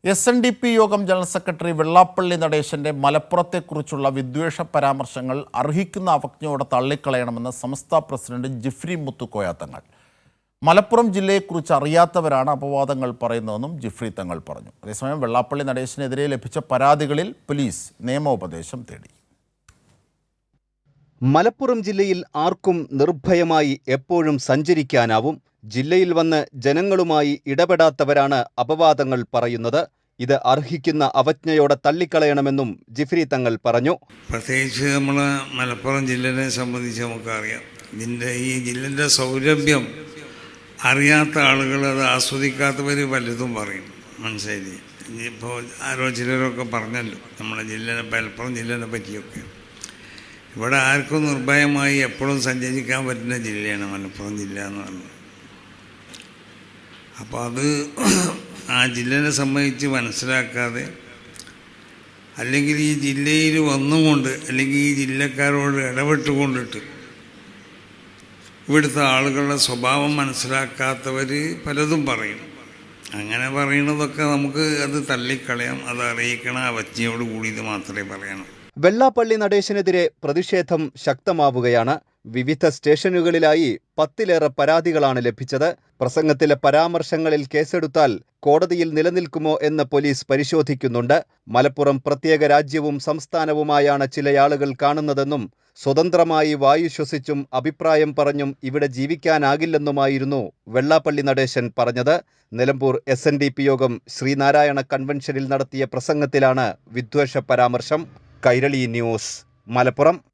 SNDP യോഗം general secretary Vellappally നടേശന്റെ മലപ്പുറത്തെക്കുറിച്ചുള്ള വിദ്വേഷ പരാമർശങ്ങൾ അർഹിക്കുന്ന അവജ്ഞയോടെ തള്ളിക്കളയണമെന്ന് സംസ്ഥാന പ്രസിഡന്റ് ജിഫ്രി മുത്തുക്കോയ തങ്ങൾ. മലപ്പുറം ജില്ലയെക്കുറിച്ച് അറിയാത്തവരാണ് അപവാദങ്ങൾ പറയുന്നതെന്നും ജിഫ്രി തങ്ങൾ പറഞ്ഞു. അതേസമയം വെള്ളാപ്പള്ളി നടേശനെതിരെ ലഭിച്ച പരാതികളിൽ പോലീസ് നിയമോപദേശം തേടി. മലപ്പുറം ജില്ലയിൽ ആർക്കും നിർഭയമായി എപ്പോഴും സഞ്ചരിക്കാനാവും. ജില്ലയിൽ വന്ന് ജനങ്ങളുമായി ഇടപെടാത്തവരാണ് അപവാദങ്ങൾ പറയുന്നത്. ഇത് അർഹിക്കുന്ന അവജ്ഞയോടെ തള്ളിക്കളയണമെന്നും ജിഫ്രി തങ്ങൾ പറഞ്ഞു. പ്രത്യേകിച്ച് നമ്മൾ മലപ്പുറം ജില്ലയെ സംബന്ധിച്ച് നമുക്കറിയാം. ഈ ജില്ലയുടെ സൗരഭ്യം അറിയാത്ത ആളുകൾ, അത് ആസ്വദിക്കാത്തവർ പലതും പറയും. മനസ്സിലായി. ഇപ്പോൾ ആരോ ചിലരൊക്കെ പറഞ്ഞല്ലോ നമ്മുടെ മലപ്പുറം ജില്ലയെ പറ്റിയൊക്കെ. ഇവിടെ ആർക്കും നിർഭയമായി എപ്പോഴും സഞ്ചരിക്കാൻ പറ്റുന്ന ജില്ലയാണ് മലപ്പുറം ജില്ല എന്ന് പറഞ്ഞത്. അപ്പോൾ അത് ആ ജില്ലയെ സംബന്ധിച്ച് മനസ്സിലാക്കാതെ, അല്ലെങ്കിൽ ഈ ജില്ലയിൽ വന്നുകൊണ്ട്, അല്ലെങ്കിൽ ഈ ജില്ലക്കാരോട് ഇടപെട്ടുകൊണ്ടിട്ട് ഇവിടുത്തെ ആളുകളുടെ സ്വഭാവം മനസ്സിലാക്കാത്തവർ പലതും പറയും. അങ്ങനെ പറയുന്നതൊക്കെ നമുക്ക് അത് തള്ളിക്കളയാം. അത് അറിയിക്കണ അവജ്ഞയോട് കൂടിയത് മാത്രമേ പറയണം. വെള്ളാപ്പള്ളി നടേശനെതിരെ പ്രതിഷേധം ശക്തമാവുകയാണ്. വിവിധ സ്റ്റേഷനുകളിലായി 10-ലേറെ പരാതികളാണ് ലഭിച്ചത്. പ്രസംഗത്തിലെ പരാമർശങ്ങളിൽ കേസെടുത്താൽ കോടതിയിൽ നിലനിൽക്കുമോ എന്ന് പോലീസ് പരിശോധിക്കുന്നുണ്ട്. മലപ്പുറം പ്രത്യേക രാജ്യവും സംസ്ഥാനവുമായാണ് ചിലയാളുകൾ കാണുന്നതെന്നും സ്വതന്ത്രമായി വായു ശ്വസിച്ചും അഭിപ്രായം പറഞ്ഞും ഇവിടെ ജീവിക്കാനാകില്ലെന്നുമായിരുന്നു വെള്ളാപ്പള്ളി നടേശൻ പറഞ്ഞത്. നിലമ്പൂർ SNDP യോഗം ശ്രീനാരായണ കൺവെൻഷനിൽ നടത്തിയ പ്രസംഗത്തിലാണ് വിദ്വേഷ പരാമർശം. കൈരളി ന്യൂസ്, മലപ്പുറം.